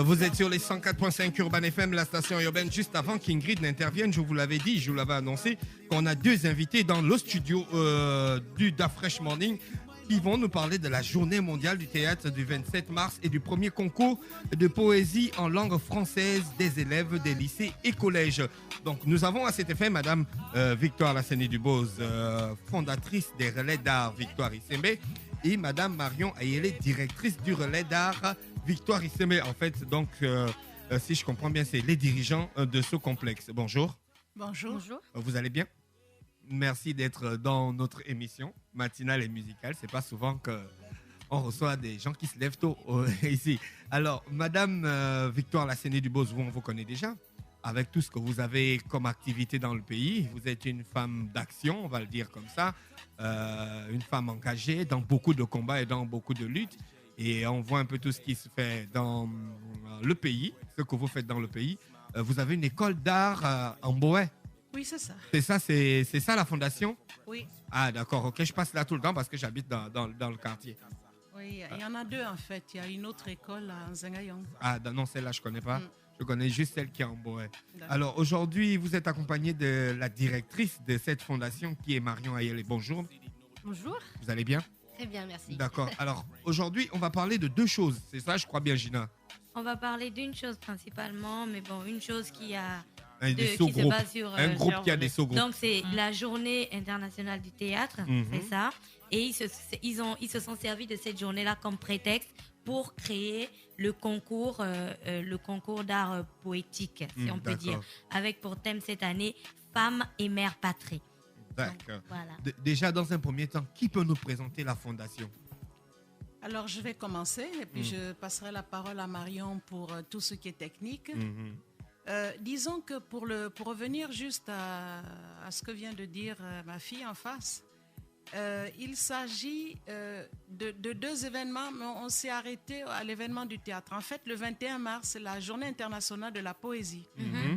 Vous êtes sur les 104.5 Urban FM, la station urbaine. Juste avant qu'Ingrid n'intervienne, je vous l'avais dit, je vous l'avais annoncé, qu'on a deux invités dans le studio du Da Fresh Morning qui vont nous parler de la journée mondiale du théâtre du 27 mars et du premier concours de poésie en langue française des élèves des lycées et collèges. Donc nous avons à cet effet Madame Victoire Lasseni-Dubose, fondatrice des relais d'art Victoire Issembe, et Madame Marion Ayele, directrice du relais d'art Victoire Issembe. En fait, donc, si je comprends bien, c'est les dirigeants de ce complexe. Bonjour. Bonjour. Bonjour. Vous allez bien? Merci d'être dans notre émission matinale et musicale. C'est pas souvent qu'on reçoit des gens qui se lèvent tôt ici. Alors, Madame Victoire Lasseni-Dubose, on vous connaît déjà avec tout ce que vous avez comme activité dans le pays. Vous êtes une femme d'action, on va le dire comme ça, une femme engagée dans beaucoup de combats et dans beaucoup de luttes. Et on voit un peu tout ce qui se fait dans le pays, ce que vous faites dans le pays. Vous avez une école d'art en Boé. Oui, c'est ça. C'est ça la fondation? Oui. Ah, d'accord. Ok, je passe là tout le temps parce que j'habite dans le quartier. Oui, il y en a deux en fait. Il y a une autre école à Nzengayong. Ah, non, celle-là, je ne connais pas. Je connais juste celle qui est en Boé. Alors, aujourd'hui, vous êtes accompagné de la directrice de cette fondation qui est Marion Ayele. Bonjour. Bonjour. Vous allez bien? Très bien, merci. D'accord. Alors, aujourd'hui, on va parler de deux choses. C'est ça, je crois bien, Gina? On va parler d'une chose principalement, mais bon, une chose qui a... Des qui sous-groupes. se base sur, Un groupe qui a des sous-groupes. Donc, c'est la journée internationale du théâtre, c'est ça. Et ils se sont servis de cette journée-là comme prétexte pour créer le concours d'art poétique, si on peut dire, avec pour thème cette année Femmes et Mères Patrie. D'accord. Voilà. Déjà, dans un premier temps, qui peut nous présenter la fondation? Alors, je vais commencer et puis je passerai la parole à Marion pour tout ce qui est technique. Disons que pour revenir juste à ce que vient de dire ma fille en face, il s'agit de deux événements, mais on s'est arrêté à l'événement du théâtre. En fait, le 21 mars, c'est la journée internationale de la poésie.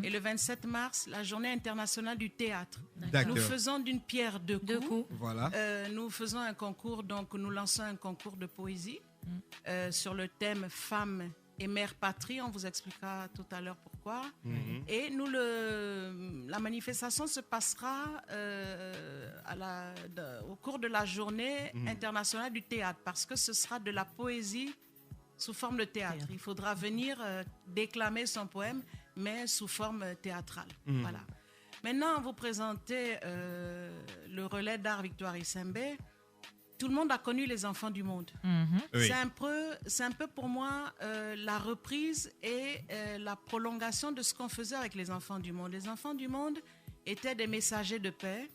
Et le 27 mars, la journée internationale du théâtre. Nous faisons d'une pierre deux coups. Voilà. Nous faisons un concours, donc nous lançons un concours de poésie sur le thème Femmes et Mère Patrie. On vous expliquera tout à l'heure pourquoi. Et la manifestation se passera au cours de la journée internationale du théâtre, parce que ce sera de la poésie sous forme de théâtre. Il faudra venir déclamer son poème, mais sous forme théâtrale. Voilà. Maintenant, vous présentez le relais d'art Victoire Issembe. Tout le monde a connu les enfants du monde. Oui. C'est un peu pour moi la reprise et la prolongation de ce qu'on faisait avec les enfants du monde. Les enfants du monde étaient des messagers de paix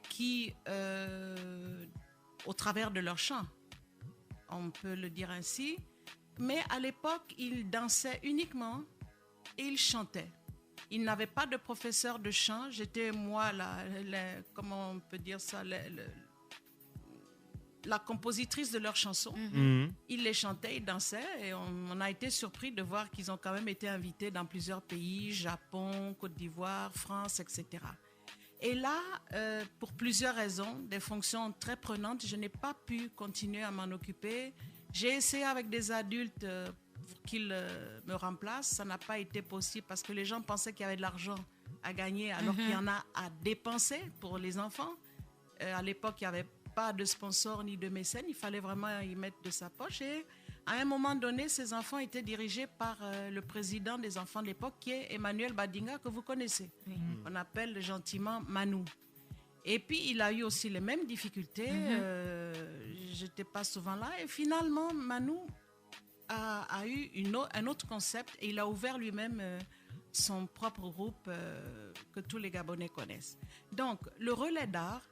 qui, au travers de leurs chants, on peut le dire ainsi, mais à l'époque, ils dansaient uniquement et ils chantaient. Ils n'avaient pas de professeur de chant. J'étais, moi, comment on peut dire ça, la compositrice de leurs chansons. Ils les chantaient, ils dansaient, et on a été surpris de voir qu'ils ont quand même été invités dans plusieurs pays, Japon, Côte d'Ivoire, France, etc. Et là, pour plusieurs raisons, des fonctions très prenantes, je n'ai pas pu continuer à m'en occuper. J'ai essayé avec des adultes pour qu'ils me remplacent. Ça n'a pas été possible parce que les gens pensaient qu'il y avait de l'argent à gagner alors qu'il y en a à dépenser pour les enfants. À l'époque, il n'y avait pas de sponsor ni de mécène. Il fallait vraiment y mettre de sa poche. Et à un moment donné, ces enfants étaient dirigés par le président des enfants de l'époque, qui est Emmanuel Badinga, que vous connaissez. On appelle gentiment Manou. Et puis, il a eu aussi les mêmes difficultés. Je n'étais pas souvent là. Et finalement, Manou a eu un autre concept et il a ouvert lui-même son propre groupe que tous les Gabonais connaissent. Donc, le relais d'art,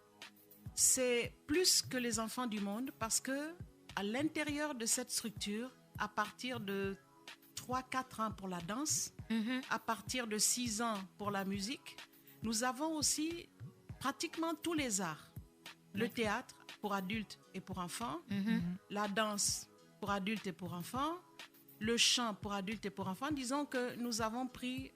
c'est plus que les enfants du monde parce que à l'intérieur de cette structure, à partir de 3-4 ans pour la danse, à partir de 6 ans pour la musique, nous avons aussi pratiquement tous les arts. Le théâtre pour adultes et pour enfants, la danse pour adultes et pour enfants, le chant pour adultes et pour enfants. Disons que nous avons pris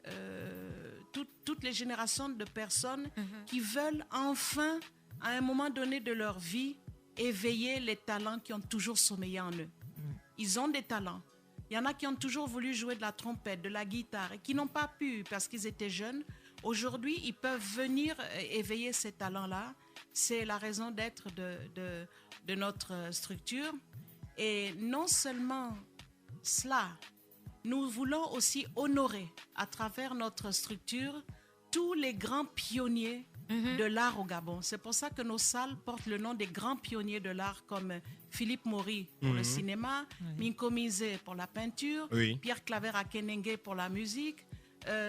toutes les générations de personnes qui veulent enfin, à un moment donné de leur vie, éveiller les talents qui ont toujours sommeillé en eux. Ils ont des talents. Il Il y en a qui ont toujours voulu jouer de la trompette, de la guitare et qui n'ont pas pu parce qu'ils étaient jeunes. Aujourd'hui, ils peuvent venir éveiller ces talents-là. C'est la raison d'être de notre structure. Et non seulement cela, nous voulons aussi honorer à travers notre structure tous les grands pionniers de l'art au Gabon. C'est pour ça que nos salles portent le nom des grands pionniers de l'art comme Philippe Maury pour le cinéma, Minko Mizé pour la peinture, Pierre Claver Akenenge pour la musique,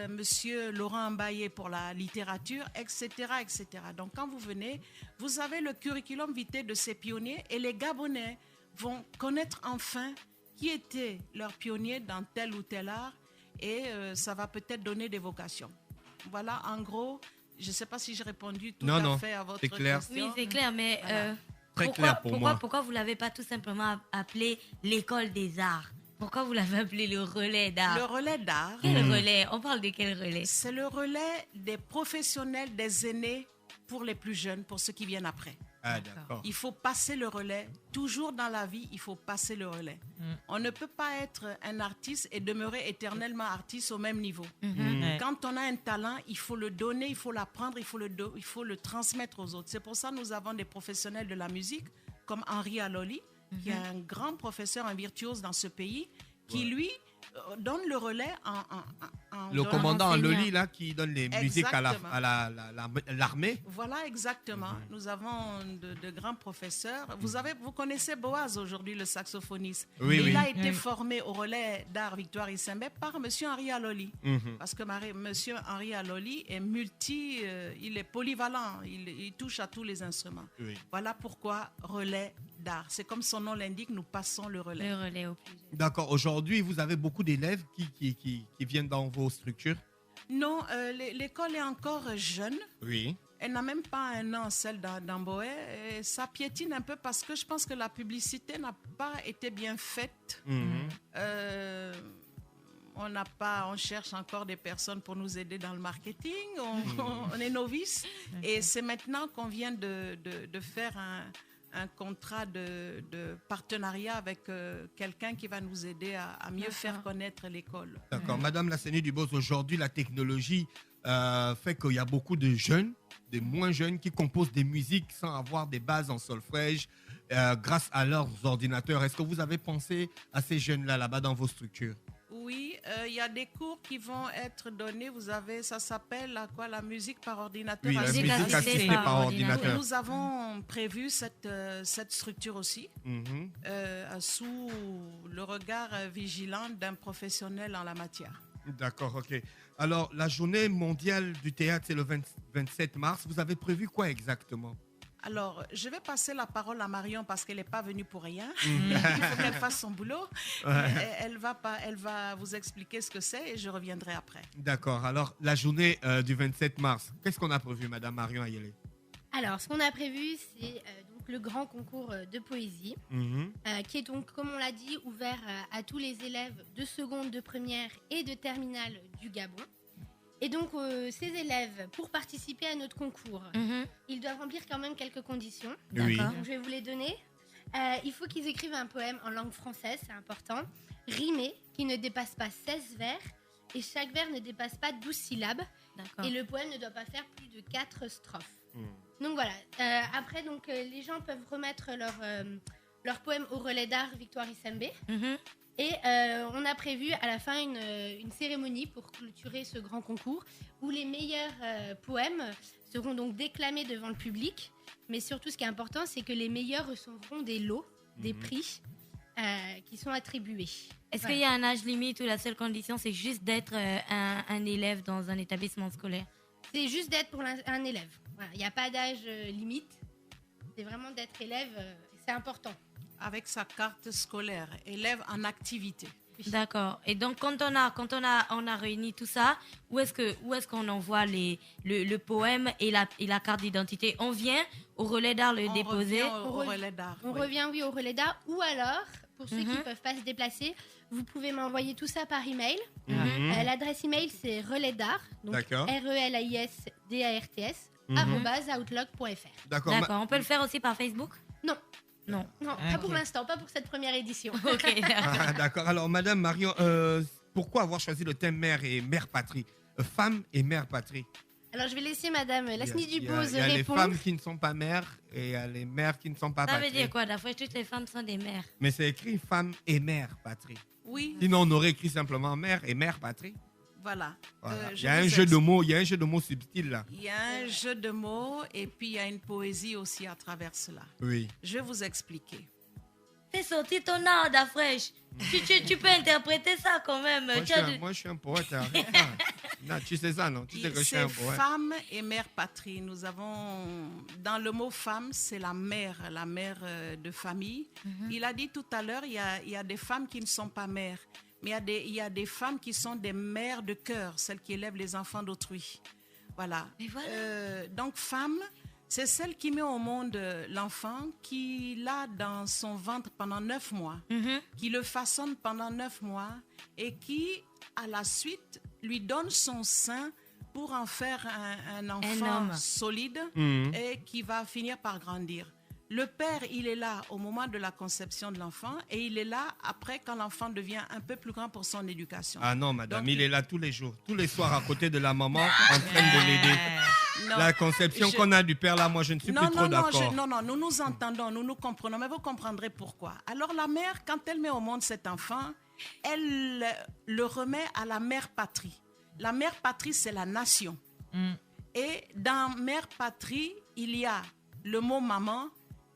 Monsieur Laurent Mbaye pour la littérature, etc., etc. Donc quand vous venez, vous avez le curriculum vitae de ces pionniers et les Gabonais vont connaître enfin qui étaient leurs pionniers dans tel ou tel art et ça va peut-être donner des vocations. Voilà, en gros, je ne sais pas si j'ai répondu tout à fait à votre question. Oui, c'est clair, mais Très clair pour moi. Pourquoi vous ne l'avez pas tout simplement appelé l'école des arts? Pourquoi vous l'avez appelé le relais d'art? Le relais d'art. Quel relais? On parle de quel relais? C'est le relais des professionnels, des aînés pour les plus jeunes, pour ceux qui viennent après. Ah, d'accord. Il faut passer le relais. Toujours dans la vie, il faut passer le relais. On ne peut pas être un artiste et demeurer éternellement artiste au même niveau. Quand on a un talent, il faut le donner, il faut l'apprendre, il faut le transmettre aux autres. C'est pour ça que nous avons des professionnels de la musique comme Henri Aloli, qui est un grand professeur, un virtuose dans ce pays, qui lui donne le relais le commandant Aloli là qui donne les musiques à l'armée. Voilà, exactement. Nous avons de grands professeurs. Vous connaissez Boaz aujourd'hui, le saxophoniste. Il a été formé au relais d'art Victoire Issembe par Monsieur Henri Aloli. Parce que Monsieur Henri Aloli est il est polyvalent, il touche à tous les instruments. Voilà pourquoi relais d'art. C'est comme son nom l'indique, nous passons le relais. Le relais au plus jeune. D'accord. Aujourd'hui, vous avez beaucoup d'élèves qui viennent dans vos structures? Non, l'école est encore jeune. Oui. Elle n'a même pas un an, celle d'Amboé. Et ça piétine un peu parce que je pense que la publicité n'a pas été bien faite. On cherche encore des personnes pour nous aider dans le marketing. On est novices. Et c'est maintenant qu'on vient de faire un contrat de partenariat avec quelqu'un qui va nous aider à mieux faire connaître l'école. D'accord. Madame Lasseni Dubos, aujourd'hui, la technologie fait qu'il y a beaucoup de jeunes, des moins jeunes, qui composent des musiques sans avoir des bases en solfège grâce à leurs ordinateurs. Est-ce que vous avez pensé à ces jeunes-là, là-bas, dans vos structures? Oui, il y a des cours qui vont être donnés. Ça s'appelle la musique par ordinateur. Oui, la musique assistée par ordinateur. Nous avons prévu cette structure aussi, sous le regard vigilant d'un professionnel en la matière. D'accord, ok. Alors, la journée mondiale du théâtre, c'est le 27 mars. Vous avez prévu quoi exactement? Alors, je vais passer la parole à Marion parce qu'elle n'est pas venue pour rien. Il faut qu'elle fasse son boulot. Elle va vous expliquer ce que c'est et je reviendrai après. D'accord. Alors, la journée du 27 mars, qu'est-ce qu'on a prévu, Madame Marion Ayele? Alors, ce qu'on a prévu, c'est donc le grand concours de poésie, qui est donc, comme on l'a dit, ouvert à tous les élèves de seconde, de première et de terminale du Gabon. Et donc, ces élèves, pour participer à notre concours, ils doivent remplir quand même quelques conditions. Oui. Donc, je vais vous les donner. Il faut qu'ils écrivent un poème en langue française, c'est important, rimé, qui ne dépasse pas 16 vers, et chaque vers ne dépasse pas 12 syllabes. Et le poème ne doit pas faire plus de 4 strophes. Donc voilà. Après, les gens peuvent remettre leur poème au relais d'art Victoire Issembe. Et on a prévu à la fin une cérémonie pour clôturer ce grand concours où les meilleurs poèmes seront donc déclamés devant le public. Mais surtout, ce qui est important, c'est que les meilleurs recevront des lots, des prix qui sont attribués. Est-ce qu'il y a un âge limite ou la seule condition, c'est juste d'être un élève dans un établissement scolaire? C'est juste d'être pour un élève. Voilà. Il n'y a pas d'âge limite. C'est vraiment d'être élève. C'est important. Avec sa carte scolaire, élève en activité. D'accord. Et donc, quand on a réuni tout ça, où est-ce qu'on envoie le poème et la carte d'identité? On vient au relais d'art le déposer? Au relais d'art. On revient, oui, au relais d'art. Ou alors, pour ceux qui ne peuvent pas se déplacer, vous pouvez m'envoyer tout ça par email. L'adresse email, c'est relais d'art. Donc, RELAISDARTS, @outlook.fr. D'accord. On peut le faire aussi par Facebook? Non. Non. Non, pas pour l'instant, pas pour cette première édition. Ok, D'accord. Alors, Madame Marion, pourquoi avoir choisi le thème mère et mère patrie, femme et mère patrie? Alors, je vais laisser Madame Lasny Dubose répondre. Il y a les femmes qui ne sont pas mères et il y a les mères qui ne sont pas ça patries. veut dire quoi? D'après toutes les femmes sont des mères. Mais c'est écrit femme et mère patrie. Oui. Sinon, on aurait écrit simplement mère et mère patrie. Voilà. Voilà. Il y a un jeu de mots, il y a un jeu de mots subtil là. Il y a un jeu de mots et puis il y a une poésie aussi à travers cela. Oui. Je vais vous expliquer. Fais sortir ton art d'Afresh. Tu peux interpréter ça quand même. Moi, je suis un poète. Arrête ça. Non, tu sais ça, non? Tu sais que je suis un poète. Femme et mère patrie. Nous avons, dans le mot femme, c'est la mère de famille. Il a dit tout à l'heure, il y a des femmes qui ne sont pas mères. Mais il y a des femmes qui sont des mères de cœur, celles qui élèvent les enfants d'autrui. Voilà. Donc, femme, c'est celle qui met au monde l'enfant, qui l'a dans son ventre pendant 9 mois, qui le façonne pendant 9 mois et qui, à la suite, lui donne son sein pour en faire un enfant solide et qui va finir par grandir. Le père, il est là au moment de la conception de l'enfant et il est là après quand l'enfant devient un peu plus grand pour son éducation. Ah non, madame, donc, il est là tous les jours, tous les soirs à côté de la maman en train de l'aider. La conception qu'on a du père là, moi je ne suis plus trop d'accord. Non, nous nous entendons, nous nous comprenons, mais vous comprendrez pourquoi. Alors la mère, quand elle met au monde cet enfant, elle le remet à la mère patrie. La mère patrie, c'est la nation. Et dans mère patrie, il y a le mot maman.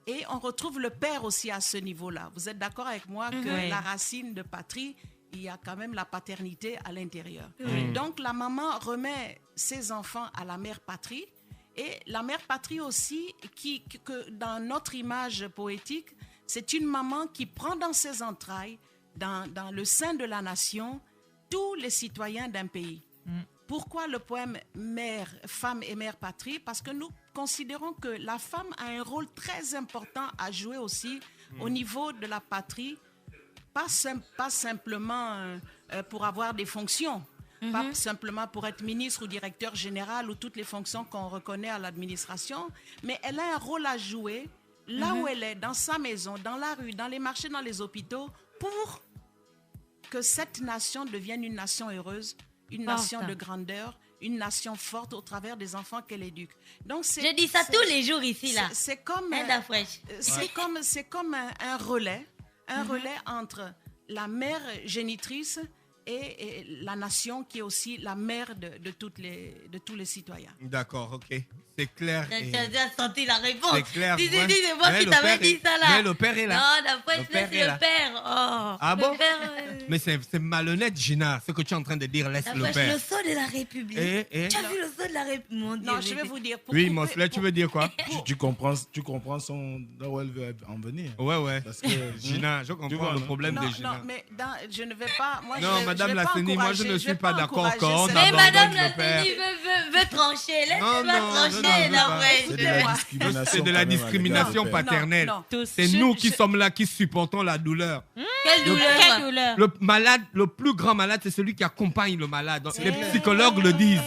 Et on retrouve le père aussi à ce niveau-là. Vous êtes d'accord avec moi que la racine de patrie, il y a quand même la paternité à l'intérieur. Donc la maman remet ses enfants à la mère patrie. Et la mère patrie aussi, que dans notre image poétique, c'est une maman qui prend dans ses entrailles, dans le sein de la nation, tous les citoyens d'un pays. Pourquoi le poème mère, femme et mère patrie? Parce que nous considérons que la femme a un rôle très important à jouer aussi au niveau de la patrie, pas simplement pour avoir des fonctions, pas simplement pour être ministre ou directeur général ou toutes les fonctions qu'on reconnaît à l'administration, mais elle a un rôle à jouer là où elle est, dans sa maison, dans la rue, dans les marchés, dans les hôpitaux, pour que cette nation devienne une nation heureuse, une nation de grandeur, une nation forte au travers des enfants qu'elle éduque. Donc je dis ça tous les jours ici là. C'est comme un relais, relais entre la mère génitrice et la nation qui est aussi la mère de tous les citoyens. D'accord, ok. C'est clair. Tu as déjà senti la réponse. C'est clair. C'est moi qui t'avais dit ça là. Mais le père est là. Non, d'après c'est le père. Oh, ah bon? Père, mais c'est malhonnête, Gina, ce que tu es en train de dire. Laisse le père. Le sceau de la République. Tu as vu le sceau de la République? Mon Dieu. Non, je vais vous dire. Oui, Mosley, tu veux dire quoi? Tu comprends là où elle veut en venir. Ouais. Parce que Gina, je comprends le problème de Gina. Non, mais je ne vais pas. Moi, non, Madame Lasny, moi je ne suis pas d'accord quand on mais Madame Lasny veut trancher. Laisse-moi trancher. C'est de la discrimination paternelle. C'est nous qui sommes là, qui supportons la douleur. Quelle douleur? Le malade, le plus grand malade, c'est celui qui accompagne le malade. Les psychologues le disent.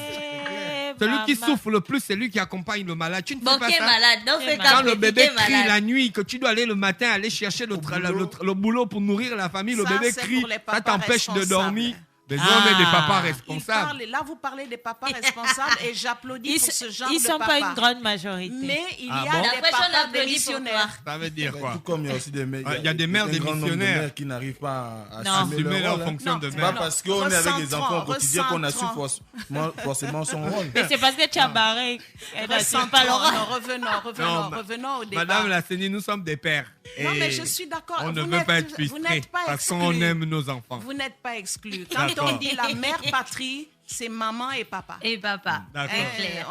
Celui qui souffre le plus, c'est lui qui accompagne le malade. Tu ne sais pas ça? Malade. Quand le bébé crie la nuit, que tu dois aller le matin, aller chercher le boulot pour nourrir la famille, le bébé crie, ça t'empêche de dormir. Mais on est des papas responsables. Là, vous parlez des papas responsables et j'applaudis pour ce genre de papas. Ils ne sont pas une grande majorité. Mais il y a des papas démissionnaires. Ça veut dire quoi? Tout comme il y a aussi des mères. Il y a des mères démissionnaires qui n'arrivent pas à assumer leur fonction de mère. C'est pas parce qu'on est avec des enfants au quotidien qu'on assume forcément son rôle. Mais c'est parce que tu as barré. Revenons au débat. Madame Lasny, nous sommes des pères. Non, mais je suis d'accord. On ne veut pas être frustrés parce qu'on aime nos enfants. Vous n'êtes pas exclus. Quand on dit la mère patrie, c'est maman et papa. Et papa.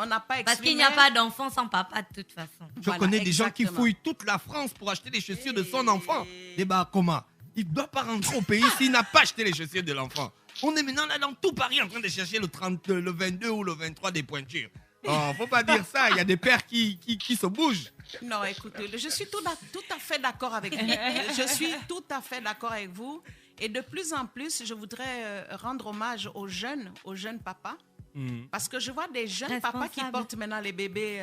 On n'a pas exclu. Parce qu'il n'y a pas d'enfant sans papa de toute façon. Je connais des gens qui fouillent toute la France pour acheter les chaussures de son enfant. Débat comment? Il ne doit pas rentrer au pays s'il n'a pas acheté les chaussures de l'enfant. On est maintenant là dans tout Paris en train de chercher le 22 ou le 23 des pointures. Oh, faut pas dire ça. Il y a des pères qui se bougent. Non, écoutez, je suis tout à fait d'accord avec vous. Je suis tout à fait d'accord avec vous. Et de plus en plus, je voudrais rendre hommage aux jeunes papas Parce que je vois des jeunes papas qui portent maintenant les bébés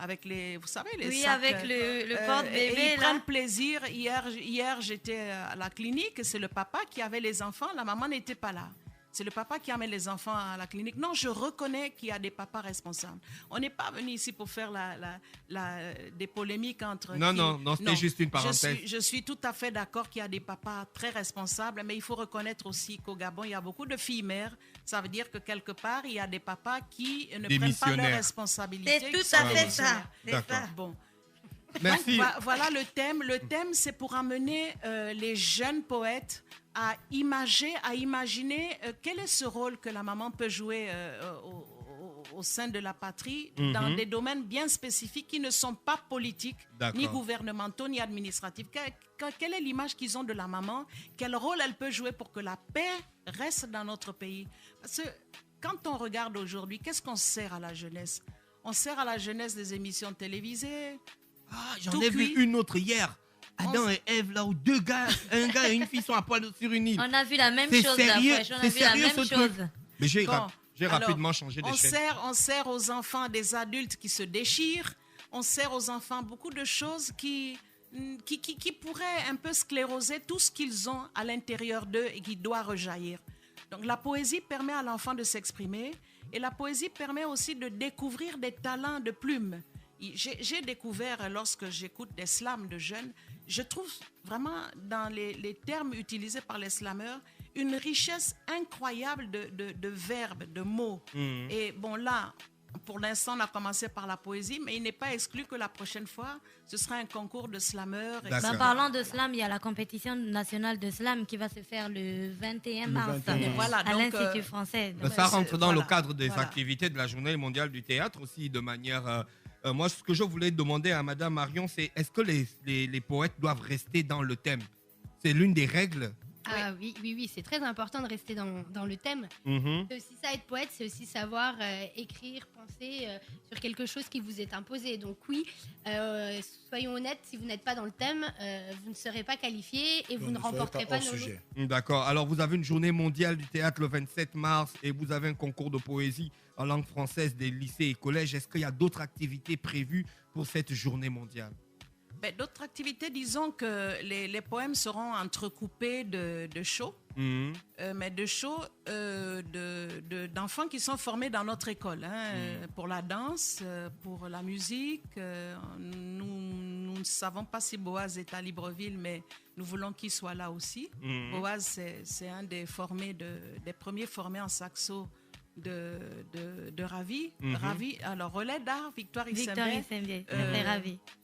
avec les, vous savez, les sacs. Avec le porte-bébé. Ils prennent plaisir. Hier, j'étais à la clinique. C'est le papa qui avait les enfants. La maman n'était pas là. C'est le papa qui amène les enfants à la clinique. Non, je reconnais qu'il y a des papas responsables. On n'est pas venu ici pour faire des polémiques entre... Non, c'était juste une parenthèse. Je suis tout à fait d'accord qu'il y a des papas très responsables, mais il faut reconnaître aussi qu'au Gabon, il y a beaucoup de filles mères. Ça veut dire que quelque part, il y a des papas qui ne prennent pas leurs responsabilités. C'est tout à fait ça. D'accord. Bon. Merci. Donc, voilà le thème. Le thème, c'est pour amener les jeunes poètes à imaginer quel est ce rôle que la maman peut jouer au sein de la patrie dans des domaines bien spécifiques qui ne sont pas politiques, ni gouvernementaux, ni administratifs. Quelle est l'image qu'ils ont de la maman? Quel rôle elle peut jouer pour que la paix reste dans notre pays? Parce que quand on regarde aujourd'hui, qu'est-ce qu'on sert à la jeunesse? On sert à la jeunesse des émissions télévisées. J'en ai vu une autre hier. Adam et Ève, là où un gars et une fille sont à poil sur une île. On a vu la même chose. C'est sérieux ce truc. Mais j'ai rapidement changé de chaîne. On sert aux enfants des adultes qui se déchirent. On sert aux enfants beaucoup de choses qui pourraient un peu scléroser tout ce qu'ils ont à l'intérieur d'eux et qui doit rejaillir. Donc la poésie permet à l'enfant de s'exprimer et la poésie permet aussi de découvrir des talents de plume. J'ai découvert, lorsque j'écoute des slams de jeunes, je trouve vraiment dans les termes utilisés par les slameurs une richesse incroyable de verbes, de mots. Et bon, là, pour l'instant, on a commencé par la poésie, mais il n'est pas exclu que la prochaine fois, ce sera un concours de slameurs. Parlant de slam, il y a la compétition nationale de slam qui va se faire le 21 mars à l'Institut français. Donc, ça rentre dans le cadre des activités de la Journée mondiale du théâtre aussi, de manière... moi, ce que je voulais demander à Madame Marion, c'est est-ce que les poètes doivent rester dans le thème? C'est l'une des règles. Oui, c'est très important de rester dans le thème. C'est aussi ça, être poète, c'est aussi savoir écrire, penser sur quelque chose qui vous est imposé. Donc oui, soyons honnêtes, si vous n'êtes pas dans le thème, vous ne serez pas qualifié et vous ne remporterez pas nos sujet. D'accord. Alors, vous avez une journée mondiale du théâtre le 27 mars et vous avez un concours de poésie en langue française des lycées et collèges. Est-ce qu'il y a d'autres activités prévues pour cette journée mondiale? D'autres activités, disons que les poèmes seront entrecoupés de shows, mais de shows d'enfants qui sont formés dans notre école, pour la danse, pour la musique. Nous ne savons pas si Boaz est à Libreville, mais nous voulons qu'il soit là aussi. Boaz, c'est un des premiers formés en saxo de Ravi. Ravi, alors relais d'art, Victoire Issembe.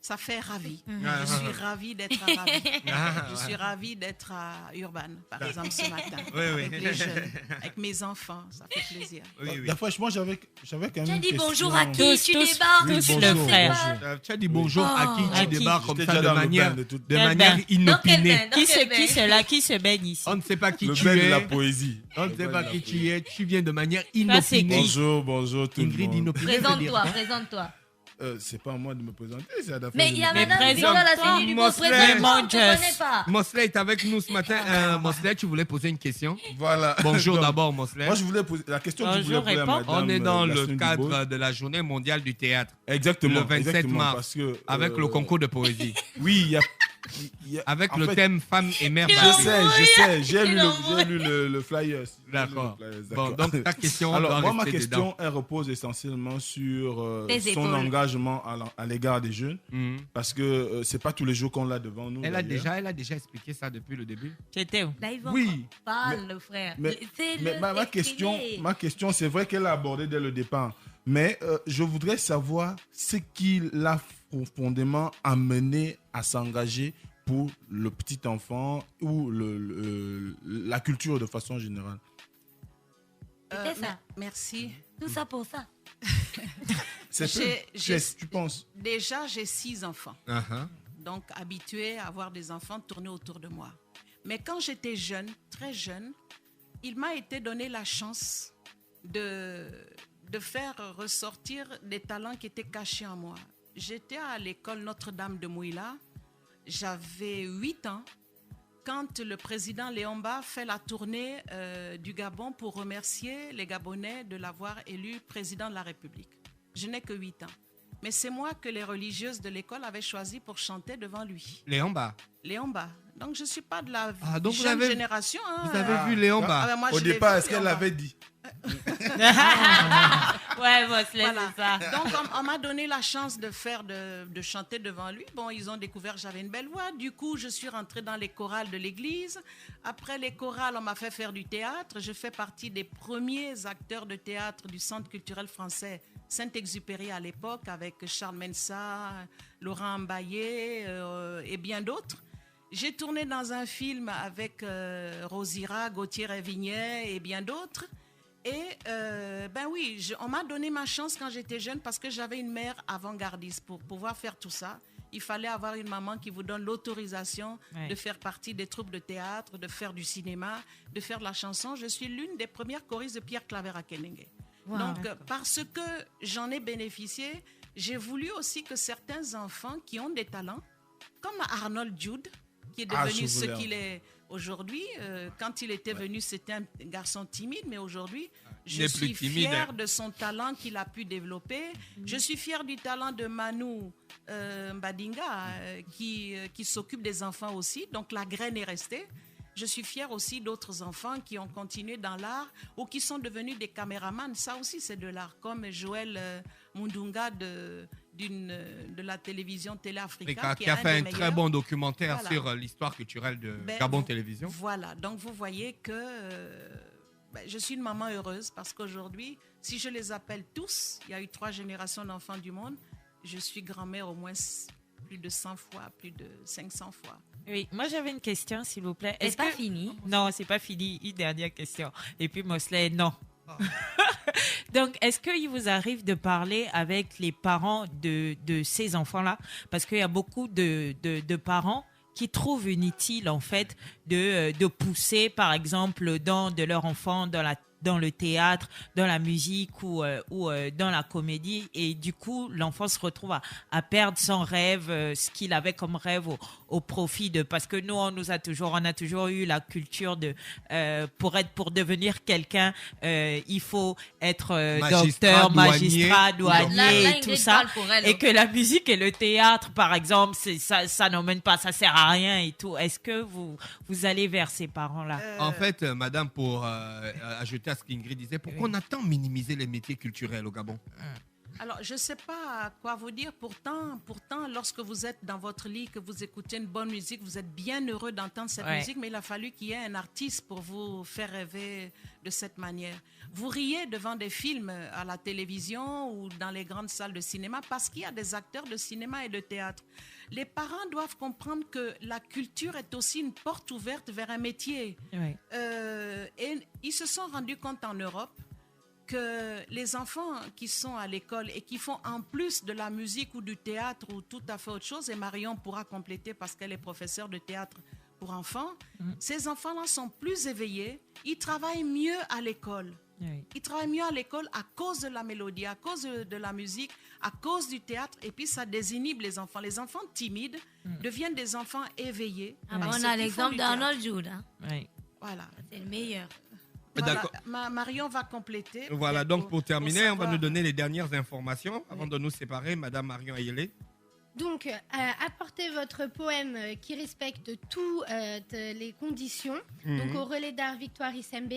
Ça fait ravi. Je suis ravie d'être à Ravi. Je suis ravie d'être à Urban, par exemple, ce matin. Avec les jeunes, avec mes enfants, ça fait plaisir. Franchement, j'avais quand même tu as dit question. bonjour à qui tu débarques? Le frère. Tu as dit bonjour à qui tu débarques comme ça de manière inopinée. Qui se baigne ici? On ne sait pas qui tu es. Le de la poésie. On ne sait pas qui tu es. Tu viens de manière inopinée. Bonjour tout le monde. Présente-toi. C'est pas à moi de me présenter, c'est à la Mais il y a Madame Victoire, la Seigneur du Beau, présente-toi, on ne te connaît pas. Mosley est avec nous ce matin. Mosley, tu voulais poser une question? Voilà. Bonjour d'abord, Mosley. Moi, je voulais poser la question que je voulais poser à Madame. On est dans le cadre de la Journée mondiale du théâtre. Exactement. Le 27 mars, parce que, avec le concours de poésie. Oui, il y a... Avec le thème femmes et mères. Je sais, j'ai lu le flyer. D'accord. Bon, donc ta question. Alors, moi, ma question, elle repose essentiellement sur son engagement à l'égard des jeunes. Parce que c'est pas tous les jours qu'on l'a devant nous. Elle a déjà expliqué ça depuis le début. C'était où? Oui. Parle, le frère. Mais ma question, c'est vrai qu'elle a abordé dès le départ. Mais je voudrais savoir ce qui l'a profondément amené à s'engager pour le petit enfant ou la culture de façon générale. C'était ça. Merci. Tout ça pour ça. Tu penses? Déjà, j'ai 6 enfants. Donc, habituée à avoir des enfants tourner autour de moi. Mais quand j'étais jeune, très jeune, il m'a été donné la chance de faire ressortir des talents qui étaient cachés en moi. J'étais à l'école Notre-Dame de Mouila. J'avais 8 ans quand le président Léomba fait la tournée du Gabon pour remercier les Gabonais de l'avoir élu président de la République. Je n'ai que 8 ans. Mais c'est moi que les religieuses de l'école avaient choisi pour chanter devant lui. Léomba. Donc, je ne suis pas de la donc jeune génération. Hein. Vous avez vu Léomba. Moi, au départ, est-ce qu'elle l'avait dit? Ouais, Mosley, Voilà. c'est ça. Donc, on m'a donné la chance de chanter devant lui. Bon, ils ont découvert que j'avais une belle voix. Du coup, je suis rentrée dans les chorales de l'église. Après les chorales, on m'a fait faire du théâtre. Je fais partie des premiers acteurs de théâtre du Centre culturel français Saint-Exupéry à l'époque, avec Charles Mensa, Laurent Mbaye et bien d'autres. J'ai tourné dans un film avec Rosira, Gauthier Révignet et bien d'autres. Et on m'a donné ma chance quand j'étais jeune parce que j'avais une mère avant-gardiste. Pour pouvoir faire tout ça, il fallait avoir une maman qui vous donne l'autorisation de faire partie des troupes de théâtre, de faire du cinéma, de faire de la chanson. Je suis l'une des premières choristes de Pierre Claver à Kenengue. Wow, donc, d'accord. parce que j'en ai bénéficié, j'ai voulu aussi que certains enfants qui ont des talents, comme Arnold Jude, qui est devenu ce qu'il est aujourd'hui. Quand il était venu, c'était un garçon timide, mais aujourd'hui, je suis fière de son talent qu'il a pu développer. Je suis fière du talent de Manu Mbadinga, qui s'occupe des enfants aussi. Donc, la graine est restée. Je suis fière aussi d'autres enfants qui ont continué dans l'art ou qui sont devenus des caméramans. Ça aussi, c'est de l'art, comme Joël Mundunga de la télévision Télé Africa, qui a fait un très bon documentaire sur l'histoire culturelle de Gabon Télévision. Voilà, donc vous voyez que je suis une maman heureuse parce qu'aujourd'hui, si je les appelle tous, il y a eu 3 générations d'enfants du monde, je suis grand-mère au moins plus de 100 fois, plus de 500 fois. Oui, moi j'avais une question, s'il vous plaît. C'est pas fini? Non, c'est pas fini. Une dernière question. Et puis Mosley, non. Donc, est-ce qu'il vous arrive de parler avec les parents de ces enfants-là? Parce qu'il y a beaucoup de parents qui trouvent inutile, en fait, de pousser, par exemple, de leur enfant dans le théâtre, dans la musique ou dans la comédie. Et du coup, l'enfant se retrouve à perdre son rêve, ce qu'il avait comme rêve au profit de... Parce que nous, on a toujours eu la culture de... pour devenir quelqu'un, il faut être docteur, magistrat, douanier et tout ça. Et que la musique et le théâtre, par exemple, ça n'emmène pas, ça sert à rien et tout. Est-ce que vous allez vers ces parents-là? En fait, madame, pour ajouter à ce qu'Ingrid disait, pourquoi on a tant minimisé les métiers culturels au Gabon? Alors, je ne sais pas quoi vous dire. Pourtant, lorsque vous êtes dans votre lit, que vous écoutez une bonne musique, vous êtes bien heureux d'entendre cette musique, mais il a fallu qu'il y ait un artiste pour vous faire rêver de cette manière. Vous riez devant des films à la télévision ou dans les grandes salles de cinéma parce qu'il y a des acteurs de cinéma et de théâtre. Les parents doivent comprendre que la culture est aussi une porte ouverte vers un métier. Oui. Et ils se sont rendus compte en Europe que les enfants qui sont à l'école et qui font en plus de la musique ou du théâtre ou tout à fait autre chose, et Marion pourra compléter parce qu'elle est professeure de théâtre pour enfants, ces enfants-là sont plus éveillés, ils travaillent mieux à l'école. Oui. Ils travaillent mieux à l'école à cause de la mélodie, à cause de la musique, à cause du théâtre, et puis ça désinhibe les enfants. Les enfants timides deviennent des enfants éveillés. On a l'exemple d'Arnold Jude. Hein. Oui. Voilà. C'est le meilleur. Voilà, Marion va compléter. Voilà, donc pour terminer, on va nous donner les dernières informations avant de nous séparer. Madame Marion Ayele. Donc, apportez votre poème qui respecte toutes les conditions, donc au relais d'art Victoire Issembe.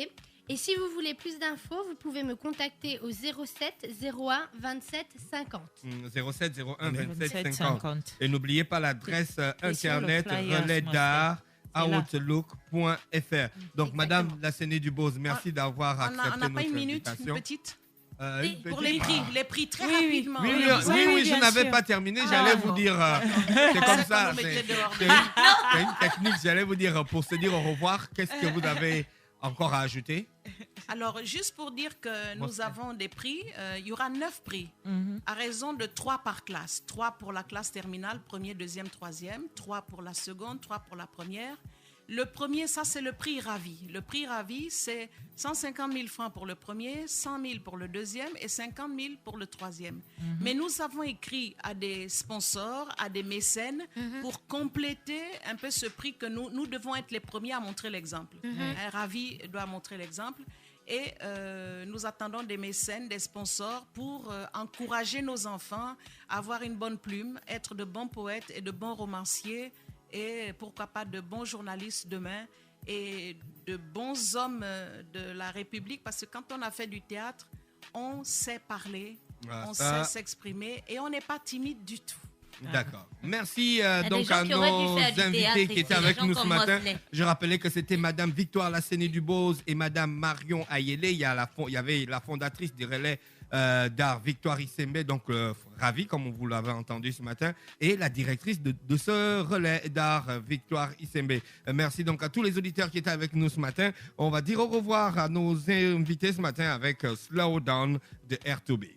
Et si vous voulez plus d'infos, vous pouvez me contacter au 07 01 27 50. 07 01 27 50. Et n'oubliez pas l'adresse internet relais d'art outlook.fr. Donc, Madame Lasséné Dubose, merci d'avoir accepté notre invitation. On n'a pas une minute, une petite pour petite. les prix très rapidement. Oui, je n'avais pas terminé. J'allais vous dire, c'est comme ça. C'est une technique. J'allais vous dire, pour se dire au revoir, qu'est-ce que vous avez encore à ajouter? Alors, juste pour dire que nous avons des prix, il y aura 9 prix, à raison de 3 par classe. 3 pour la classe terminale, 1er, 2e, 3e, 3 pour la seconde, 3 pour la première. Le premier, ça c'est le prix Ravi. Le prix Ravi, c'est 150 000 francs pour le premier, 100 000 pour le deuxième et 50 000 pour le troisième. Mais nous avons écrit à des sponsors, à des mécènes pour compléter un peu ce prix que nous devons être les premiers à montrer l'exemple. Ravi doit montrer l'exemple. Et nous attendons des mécènes, des sponsors pour encourager nos enfants à avoir une bonne plume, être de bons poètes et de bons romanciers et pourquoi pas de bons journalistes demain et de bons hommes de la République, parce que quand on a fait du théâtre, on sait parler, on sait s'exprimer et on n'est pas timide du tout. D'accord. Merci donc à nos invités qui étaient avec nous ce matin. Je rappelais que c'était Madame Victoire Lasséné-Dubose et Madame Marion Ayele. Il y avait la fondatrice du relais d'art Victoire Isembe, donc Ravi, comme vous l'avez entendu ce matin, et la directrice de ce relais d'art Victoire Isembe. Merci donc à tous les auditeurs qui étaient avec nous ce matin. On va dire au revoir à nos invités ce matin avec Slow Down de R2B.